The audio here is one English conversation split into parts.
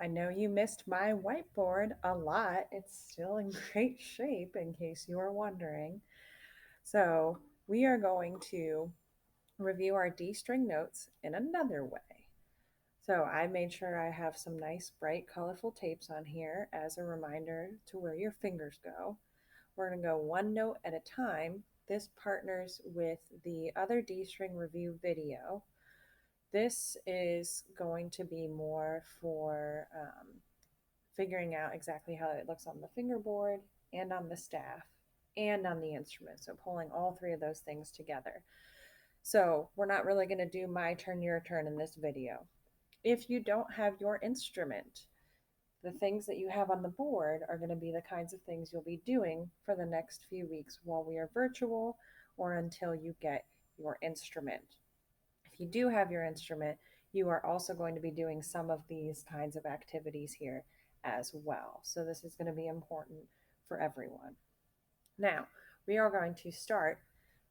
I know you missed my whiteboard a lot. It's still in great shape in case you are wondering. So, we are going to review our D string notes in another way. So, I made sure I have some nice, bright, colorful tapes on here as a reminder to where your fingers go. We're going to go one note at a time. This partners with the other D string review video. This is going to be more for figuring out exactly how it looks on the fingerboard and on the staff and on the instrument. So pulling all three of those things together. So we're not really going to do my turn, your turn in this video. If you don't have your instrument, the things that you have on the board are going to be the kinds of things you'll be doing for the next few weeks while we are virtual or until you get your instrument. If you do have your instrument, you are also going to be doing some of these kinds of activities here as well. So this is going to be important for everyone. Now, we are going to start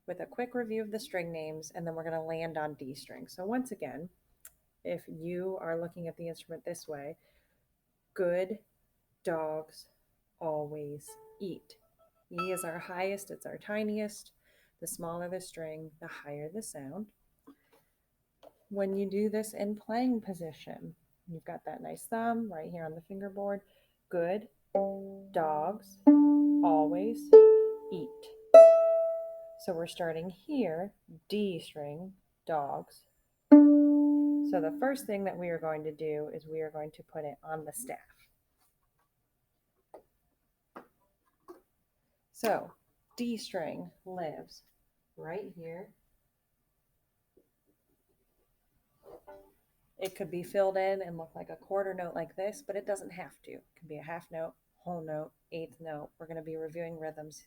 with a quick review of the string names, and then we're going to land on D string. So once again, if you are looking at the instrument this way, good dogs always eat. E is our highest, it's our tiniest. The smaller the string, the higher the sound. When you do this in playing position, you've got that nice thumb right here on the fingerboard. Good dogs always eat. So we're starting here, D string, dogs. So the first thing that we are going to do is we are going to put it on the staff. So D string lives right here. It could be filled in and look like a quarter note like this, but it doesn't have to. It can be a half note, whole note, eighth note. We're going to be reviewing rhythms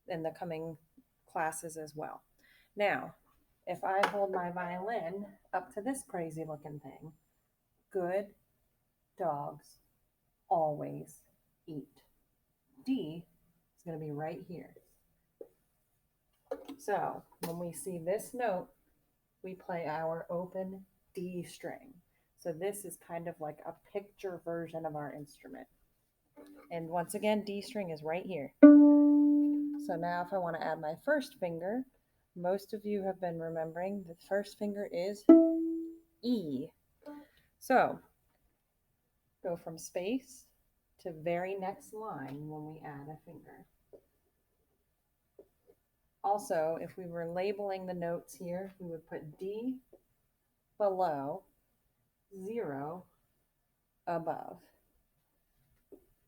in the coming classes as well. Now, if I hold my violin up to this crazy looking thing, good dogs always eat. D is going to be right here. So when we see this note, we play our open D string. So this is kind of like a picture version of our instrument. And once again, D string is right here. So now if I want to add my first finger, most of you have been remembering the first finger is E. So go from space to very next line when we add a finger. Also, if we were labeling the notes here, we would put D below, 0 above.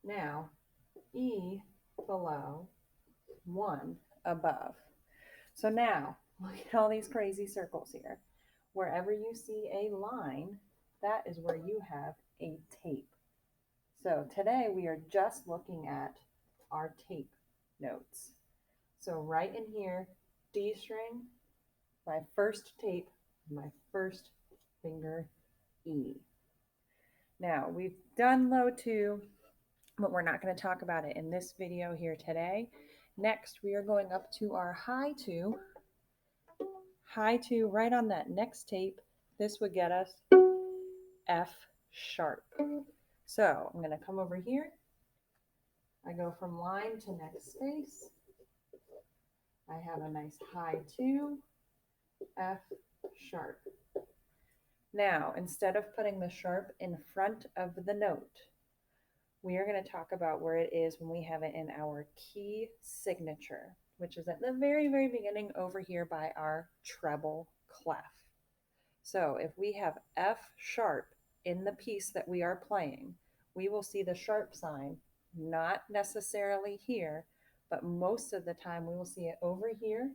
Now, E below, 1 above. So now, look at all these crazy circles here. Wherever you see a line, that is where you have a tape. So today we are just looking at our tape notes. So right in here, D string, my first tape, my first finger, E. Now we've done low 2, but we're not going to talk about it in this video here today. Next, we are going up to our high 2. High 2 right on that next tape. This would get us F sharp. So I'm going to come over here. I go from line to next space. I have a nice high 2, F sharp. Now, instead of putting the sharp in front of the note, we are going to talk about where it is when we have it in our key signature, which is at the very, very beginning over here by our treble clef. So if we have F sharp in the piece that we are playing, we will see the sharp sign, not necessarily here, but most of the time we will see it over here.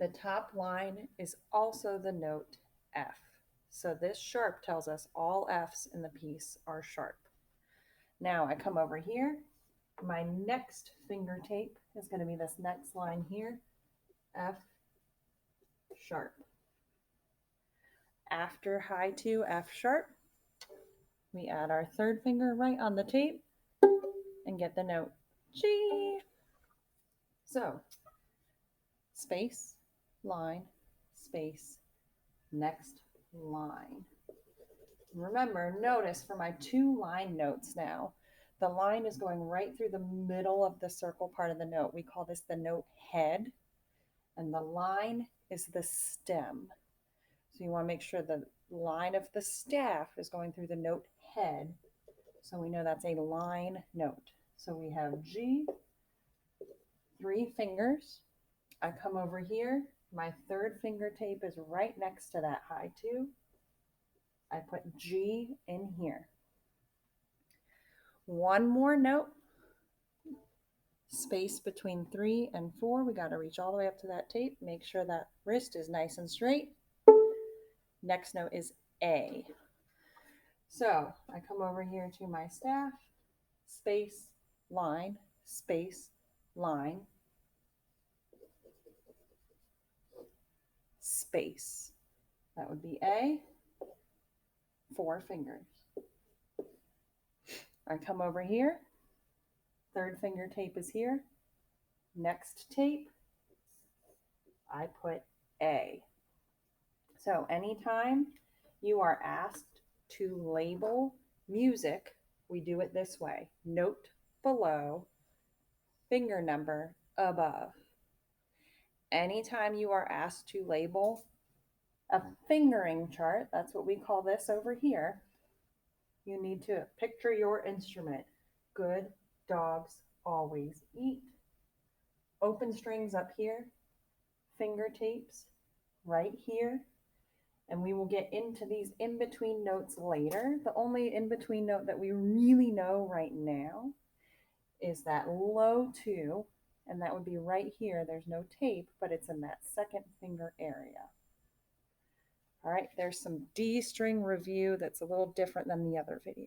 The top line is also the note F. So this sharp tells us all Fs in the piece are sharp. Now I come over here. My next finger tape is going to be this next line here, F sharp. After high 2, F sharp, we add our third finger right on the tape and get the note G. So space, line, space, next line. Remember, notice for my 2 line notes now, the line is going right through the middle of the circle part of the note. We call this the note head, and the line is the stem. So you want to make sure the line of the staff is going through the note head. So we know that's a line note. So we have G, 3 fingers. I come over here. My third finger tape is right next to that high 2. I put G in here. One more note, space between 3 and 4. We got to reach all the way up to that tape. Make sure that wrist is nice and straight. Next note is A. So I come over here to my staff, space, line, space, line, space. That would be A, 4 fingers. I come over here, third finger tape is here. Next tape, I put A. So anytime you are asked to label music, we do it this way: note below, finger number above. Anytime you are asked to label a fingering chart, that's what we call this over here, you need to picture your instrument. Good dogs always eat. Open strings up here, finger tapes right here, and we will get into these in-between notes later. The only in-between note that we really know right now is that low 2, and that would be right here. There's no tape, but it's in that second finger area. All right, there's some D string review that's a little different than the other video.